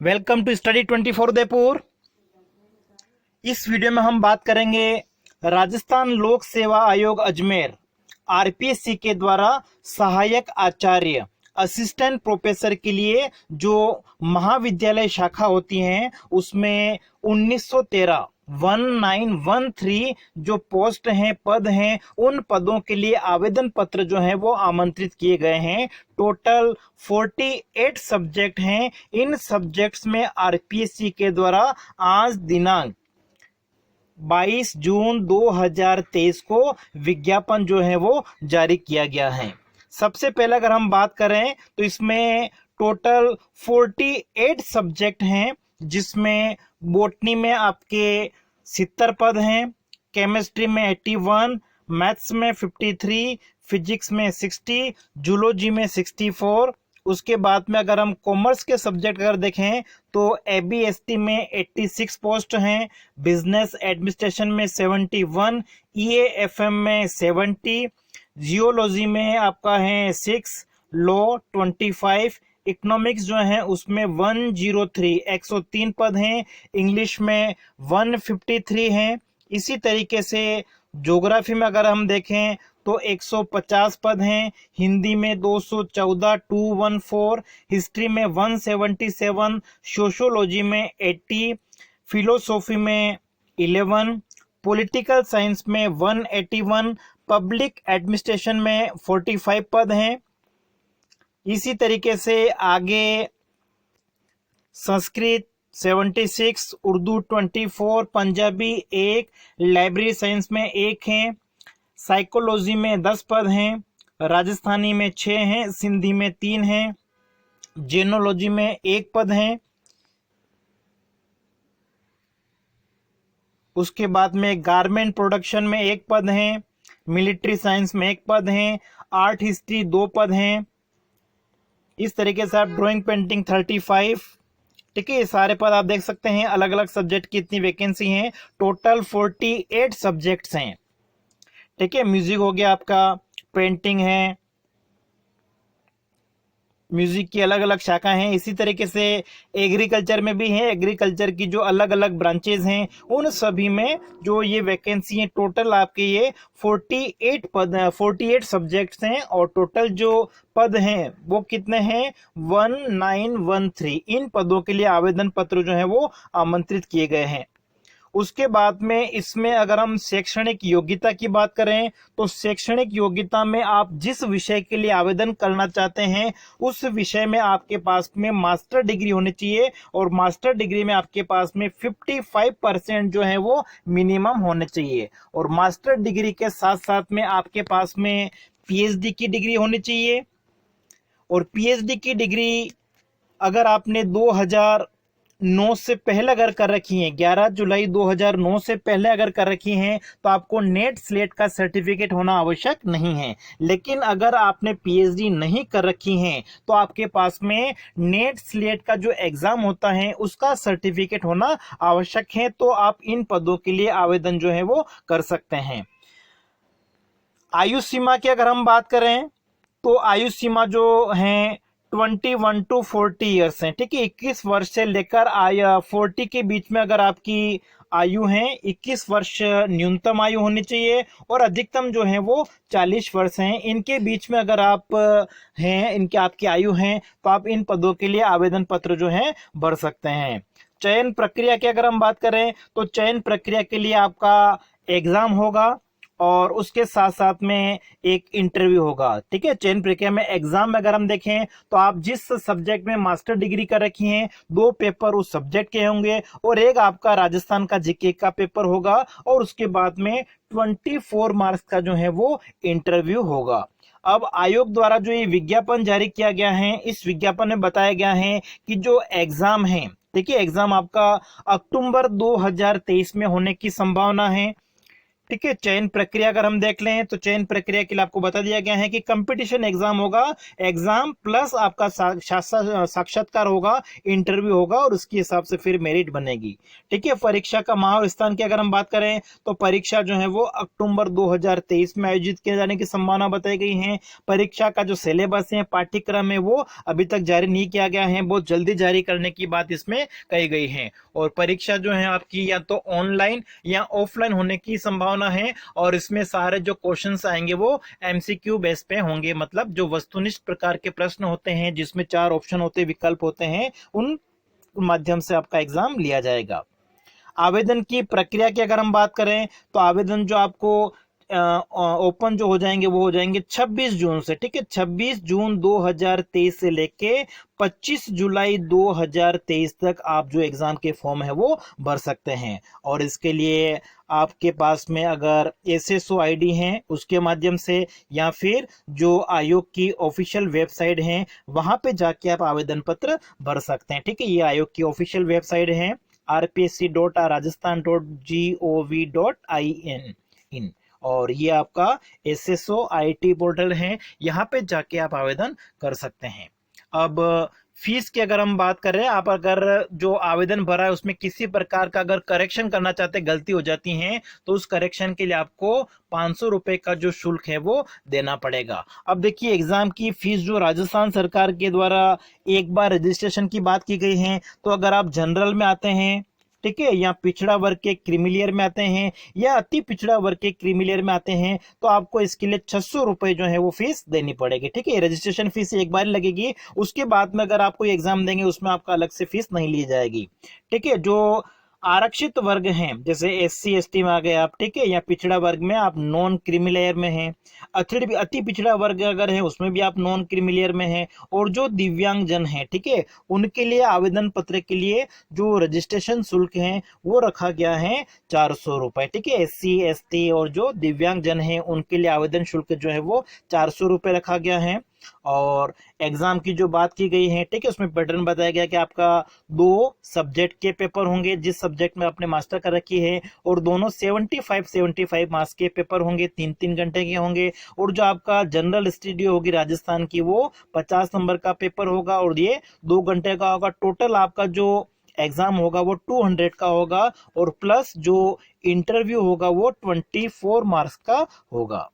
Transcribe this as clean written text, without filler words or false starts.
Welcome to study 24 Udaipur. इस video में हम बात करेंगे राजस्थान लोक सेवा आयोग अजमेर आरपीएससी के द्वारा सहायक आचार्य असिस्टेंट प्रोफेसर के लिए जो महाविद्यालय शाखा होती हैं उसमें 1913 1913 जो पोस्ट हैं, पद हैं, उन पदों के लिए आवेदन पत्र जो है वो आमंत्रित किए गए हैं। टोटल 48 सब्जेक्ट हैं। इन सब्जेक्ट्स में आरपीएससी के द्वारा आज दिनांक 22 जून 2023 को विज्ञापन जो है वो जारी किया गया है। सबसे पहले अगर हम बात करें तो इसमें टोटल 48 सब्जेक्ट हैं, जिसमें बॉटनी में आपके 70 पद हैं, केमिस्ट्री में 81, मैथ्स में 53, फिजिक्स में 60, जूलॉजी में 64। उसके बाद में अगर हम कॉमर्स के सब्जेक्ट अगर देखें तो एबीएसटी में 86 पोस्ट हैं, बिजनेस एडमिनिस्ट्रेशन में 71, ईएएफएम में 70, जियोलॉजी में आपका है 6, लॉ 25, इकोनॉमिक्स जो है उसमें 103 103 पद हैं, इंग्लिश में 153 हैं। इसी तरीके से ज्योग्राफी में अगर हम देखें तो 150 पद हैं, हिंदी में 214 214, हिस्ट्री में 177, सोशियोलॉजी में 80, फिलोसॉफी में 11, पॉलिटिकल साइंस में 181, पब्लिक एडमिनिस्ट्रेशन में 45 पद हैं। इसी तरीके से आगे संस्कृत 76, उर्दू 24, पंजाबी 1, लाइब्रेरी साइंस में 1 है, साइकोलॉजी में 10 पद हैं, राजस्थानी में 6 हैं, सिंधी में 3 हैं, जेनोलॉजी में 1 पद हैं। उसके बाद में गारमेंट प्रोडक्शन में 1 पद हैं, मिलिट्री साइंस में 1 पद हैं, आर्ट हिस्ट्री 2 पद हैं। इस तरीके से आप ड्राइंग पेंटिंग 35, ठीक है, ये सारे पद आप देख सकते हैं। अलग अलग सब्जेक्ट की इतनी वैकेंसी हैं। टोटल 48 सब्जेक्ट्स हैं, ठीक है। म्यूजिक हो गया आपका, पेंटिंग है, म्यूजिक की अलग अलग शाखा हैं। इसी तरीके से एग्रीकल्चर में भी है, एग्रीकल्चर की जो अलग अलग ब्रांचेज हैं उन सभी में जो ये वैकेंसी है, टोटल आपके ये 48 सब्जेक्ट्स हैं और टोटल जो पद हैं वो कितने हैं 1913। इन पदों के लिए आवेदन पत्र जो है वो आमंत्रित किए गए हैं। उसके बाद में इसमें अगर हम शैक्षणिक योग्यता की बात करें तो शैक्षणिक योग्यता में आप जिस विषय के लिए आवेदन करना चाहते हैं उस विषय में आपके पास में मास्टर डिग्री होनी चाहिए और मास्टर डिग्री में आपके पास में 55% जो है वो मिनिमम होने चाहिए। और मास्टर डिग्री के साथ साथ में आपके पास में पीएचडी की डिग्री होनी चाहिए। और पीएचडी की डिग्री अगर आपने 2009 से पहले अगर कर रखी हैं, 11 जुलाई 2009 से पहले अगर कर रखी हैं तो आपको नेट स्लेट का सर्टिफिकेट होना आवश्यक नहीं है। लेकिन अगर आपने पीएचडी नहीं कर रखी हैं तो आपके पास में नेट स्लेट का जो एग्जाम होता है उसका सर्टिफिकेट होना आवश्यक है। तो आप इन पदों के लिए आवेदन जो है वो कर सकते हैं। आयु सीमा की अगर हम बात करें तो आयु सीमा जो है 21 टू 40 ईयर्स है, ठीक है। 21 वर्ष से लेकर 40 के बीच में अगर आपकी आयु है, 21 वर्ष न्यूनतम आयु होनी चाहिए और अधिकतम जो है वो 40 वर्ष हैं। इनके बीच में अगर आप हैं, इनके आपकी आयु है तो आप इन पदों के लिए आवेदन पत्र जो है भर सकते हैं। चयन प्रक्रिया की अगर हम बात करें तो चयन प्रक्रिया के लिए आपका एग्जाम होगा और उसके साथ साथ में एक इंटरव्यू होगा, ठीक है। चयन प्रक्रिया में एग्जाम में अगर हम देखें तो आप जिस सब्जेक्ट में मास्टर डिग्री कर रखी हैं 2 पेपर उस सब्जेक्ट के होंगे और एक आपका राजस्थान का जीके का पेपर होगा और उसके बाद में 24 मार्क्स का जो है वो इंटरव्यू होगा। अब आयोग द्वारा जो ये विज्ञापन जारी किया गया है, इस विज्ञापन में बताया गया है कि जो एग्जाम है, देखिए एग्जाम आपका अक्टूबर 2023 में होने की संभावना है, ठीक है। चयन प्रक्रिया अगर हम देख लें तो चयन प्रक्रिया के लिए आपको बता दिया गया है कि कंपटीशन एग्जाम होगा, एग्जाम प्लस आपका साक्षात्कार होगा, इंटरव्यू होगा और उसके हिसाब से फिर मेरिट बनेगी। ठीक है। परीक्षा का माह और स्थान की अगर हम बात करें तो परीक्षा जो है वो अक्टूबर 2023 में आयोजित किए जाने की संभावना बताई गई है। परीक्षा का जो सिलेबस है, पाठ्यक्रम है, वो अभी तक जारी नहीं किया गया है, बहुत जल्दी जारी करने की बात इसमें कही गई है। और परीक्षा जो है आपकी या तो ऑनलाइन या ऑफलाइन होने की संभावना है और इसमें सारे जो क्वेश्चंस आएंगे वो एमसीक्यू बेस पे होंगे, मतलब जो वस्तुनिष्ठ प्रकार के प्रश्न होते हैं जिसमें 4 ऑप्शन होते, विकल्प होते हैं, उन माध्यम से आपका एग्जाम लिया जाएगा। आवेदन की प्रक्रिया की अगर हम बात करें तो आवेदन जो आपको ओपन जो हो जाएंगे वो हो जाएंगे 26 जून से। ठीक है। 26 जून 2023 से लेके 25 जुलाई 2023 तक आप जो एग्जाम के फॉर्म है वो भर सकते हैं। और इसके लिए आपके पास में अगर एसएसओ आईडी है उसके माध्यम से या फिर जो आयोग की ऑफिशियल वेबसाइट है वहां पे जाके आप आवेदन पत्र भर सकते हैं। ठीक है। ये आयोग की ऑफिशियल वेबसाइट है rpsc.rajasthan.gov.in और ये आपका एसएसओ आईटी पोर्टल है, यहाँ पे जाके आप आवेदन कर सकते हैं। अब फीस की अगर हम बात कर रहे हैं, आप अगर जो आवेदन भरा है उसमें किसी प्रकार का अगर करेक्शन करना चाहते हैं, गलती हो जाती है, तो उस करेक्शन के लिए आपको 500 रुपए का जो शुल्क है वो देना पड़ेगा। अब देखिए एग्जाम की फीस जो राजस्थान सरकार के द्वारा एक बार रजिस्ट्रेशन की बात की गई है, तो अगर आप जनरल में आते हैं, ठीक है, या पिछड़ा वर्ग के क्रीमिलियर में आते हैं या अति पिछड़ा वर्ग के क्रीमिलियर में आते हैं, तो आपको इसके लिए 600 रुपए जो है वो फीस देनी पड़ेगी। ठीक है। रजिस्ट्रेशन फीस एक बार लगेगी, उसके बाद में अगर आप कोई एग्जाम देंगे उसमें आपका अलग से फीस नहीं ली जाएगी। ठीक है। जो आरक्षित वर्ग हैं जैसे एससी एसटी में आ गए आप, ठीक है, या पिछड़ा वर्ग में आप नॉन क्रीमिलेयर में हैं, अति पिछड़ा वर्ग अगर है उसमें भी आप नॉन क्रीमिलेयर में हैं, और जो दिव्यांग जन है, ठीक है, उनके लिए आवेदन पत्र के लिए जो रजिस्ट्रेशन शुल्क है वो रखा गया है 400 रुपए। ठीक है। एससी एसटी और जो दिव्यांग जन है उनके लिए आवेदन शुल्क जो है वो 400 रुपए रखा गया है। और एग्जाम की जो बात की गई है, ठीक है, उसमें पैटर्न बताया गया कि आपका 2 सब्जेक्ट के पेपर होंगे जिस सब्जेक्ट में आपने मास्टर कर रखी है, और दोनों 75 मार्क्स के पेपर होंगे, 3-3 घंटे के होंगे। और जो आपका जनरल स्टडी होगी राजस्थान की वो 50 नंबर का पेपर होगा और ये 2 घंटे का होगा। टोटल आपका जो एग्जाम होगा वो 200 का होगा और प्लस जो इंटरव्यू होगा वो 24 मार्क्स का होगा।